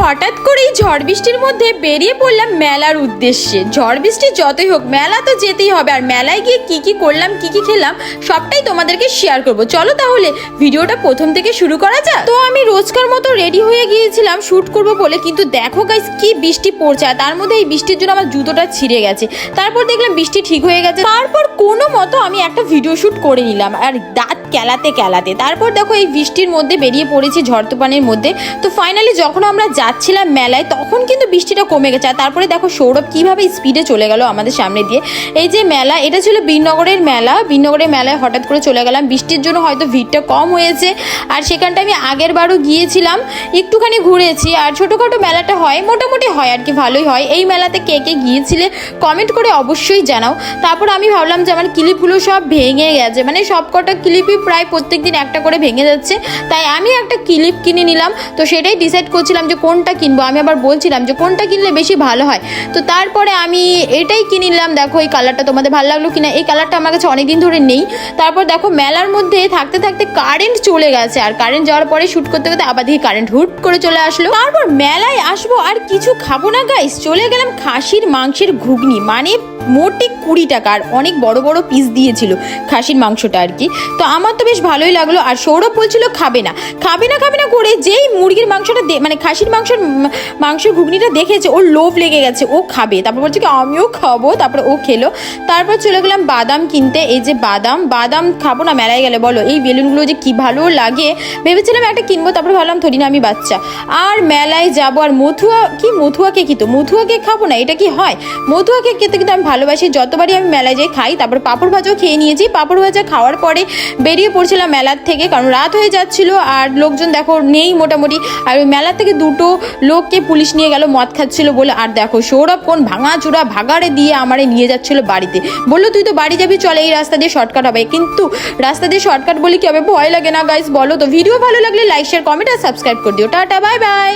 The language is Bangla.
হঠাৎ করেই ঝড় বৃষ্টির মধ্যে বেরিয়ে পড়লাম মেলার উদ্দেশ্যে। ঝড় বৃষ্টি যতই হোক মেলা তো যেতেই হবে, আর মেলায় গিয়ে কি কি করলাম কি কি খেলাম সবটাই তোমাদেরকে শেয়ার করব। চলো তাহলে ভিডিওটা প্রথম থেকে শুরু করা যাক। তো আমি রোজকার মতো রেডি হয়ে গিয়েছিলাম শুট করব বলে, কিন্তু দেখো গাইস কি বৃষ্টি পড়ছে, আর তার মধ্যে এই বৃষ্টির জন্য আমার জুতোটা ছিঁড়ে গেছে। তারপর দেখলাম বৃষ্টি ঠিক হয়ে গেছে, তারপর কোনো মতো আমি একটা ভিডিও শুট করে নিলাম আর দাঁত কেলাতে কেলাতে। তারপর দেখো এই বৃষ্টির মধ্যে বেরিয়ে পড়েছি ঝড় তুফানের মধ্যে। তো ফাইনালি যখন আমরা যাচ্ছিলাম মেলায় তখন কিন্তু বৃষ্টিটা কমে গেছে। আর তারপরে দেখো সৌরভ কিভাবে স্পিডে চলে গেল আমাদের সামনে দিয়ে। এই যে মেলা, এটা ছিল বীরনগরের মেলা। বীরনগরের মেলায় হঠাৎ করে চলে গেলাম, বৃষ্টির জন্য হয়তো ভিড়টা কম হয়েছে। আর সেখানটা আমি আগের বারও গিয়েছিলাম, একটুখানি ঘুরেছি। আর ছোটোখাটো মেলাটা হয়, মোটামুটি হয় আর কি, ভালোই হয়। এই মেলাতে কে কে গিয়েছিলে কমেন্ট করে অবশ্যই জানাও। তারপর আমি ভাবলাম যে আমার ক্লিপগুলো সব ভেঙে গেছে, মানে সব কটা ক্লিপই প্রায় প্রত্যেক দিন একটা করে ভেঙে যাচ্ছে, তাই আমি একটা ক্লিপ কিনে নিলাম। তো সেটাই ডিসাইড করছিলাম যে কোনটা কিনবো। আমি আবার বলছিলাম যে কোনটা কিনলে বেশি ভালো হয়, তো তারপরে আমি এটাই কিনে নিলাম। দেখো এই কালারটা তোমাদের ভালো লাগলো কিনা, এই কালারটা আমার কাছে অনেকদিন ধরে নেই। তারপর দেখো মেলার মধ্যে থাকতে থাকতে কারেন্ট চলে গেছে, আর কারেন্ট যাওয়ার পরে শ্যুট করতে করতে আবার দেখি কারেন্ট হুট করে চলে আসলো। তারপর মেলায় আসবো আর কিছু খাবো না গাইস, চলে গেলাম খাসির মাংসের ঘুগনি, মানে মোটে 20 টাকা, আর অনেক বড় বড় পিস দিয়েছিল খাসির মাংসটা আর কি। তো আমার তো বেশ ভালোই লাগলো। আর সৌরভ বলছিল খাবে না খাবে না খাবে না করে, যেই মুরগির মাংসটা মানে খাসির মাংসের ঘুগনিটা দেখেছে ওর লোভ লেগে গেছে, ও খাবে। তারপর বলছে কি আমিও খাবো, তারপর ও খেলো। তারপর চলে গেলাম বাদাম কিনতে। এই যে বাদাম খাবো না মেলায় গেলে, বলো এই বেলুনগুলো যে কি ভালো লাগে, ভেবেছিলাম একটা কিনবো, তারপর ভাবলাম থরি না আমি বাচ্চা আর মেলায় যাবো। আর মথুয়া কেক তো মথুয়া কেক খাবো না, এটা কি হয়? মথুয়া কেক খেতে কিন্তু আমি ভালোবাসি, যতবারই আমি মেলায় যাই খাই। তারপর পাঁপড় ভাজাও খেয়ে নিয়েছি। পাঁপড় ভাজা খাওয়ার পরে বেরিয়ে পড়ছিলাম মেলার থেকে, কারণ রাত হয়ে যাচ্ছিল আর লোকজন দেখো নেই মোটামুটি। আর ওই মেলার থেকে দুটো লোককে পুলিশ নিয়ে গেল মদ খাচ্ছিল বলে। আর দেখো সৌরভ কোন ভাঙাচুরা ভাগাড়ে দিয়ে আমারে নিয়ে যাচ্ছিল বাড়িতে, বললো তুই তো বাড়ি যাবি, চলে এই রাস্তা দিয়ে শর্টকাট হবে। কিন্তু রাস্তা দিয়ে শর্টকাট বলে কি হবে, ভয় লাগে না গাইস বলো? তো ভিডিও ভালো লাগলে লাইক শেয়ার কমেন্ট আর সাবস্ক্রাইব করে দিও। Tata bye bye.